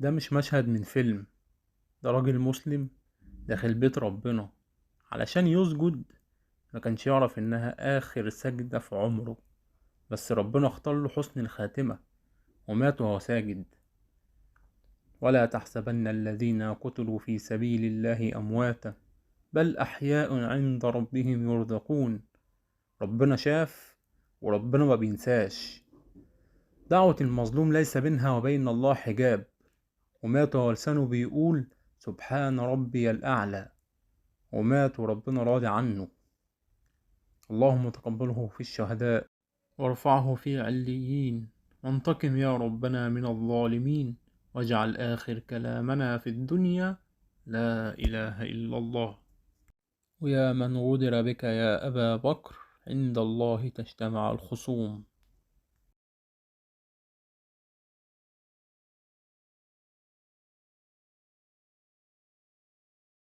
ده مش مشهد من فيلم، ده راجل مسلم داخل بيت ربنا علشان يسجد. ما كانش يعرف إنها آخر سجدة في عمره، بس ربنا اختار له حسن الخاتمة ومات وهو ساجد. ولا تحسبن الذين قتلوا في سبيل الله أمواتا بل أحياء عند ربهم يرزقون. ربنا شاف وربنا ما بينساش. دعوة المظلوم ليس بينها وبين الله حجاب، ومات وهو لسانه بيقول سبحان ربي الأعلى، ومات وربنا راضي عنه. اللهم تقبله في الشهداء وارفعه في عليين، وانتقم يا ربنا من الظالمين، واجعل آخر كلامنا في الدنيا لا إله إلا الله. ويا من غدر بك يا أبا بكر، عند الله تجتمع الخصوم.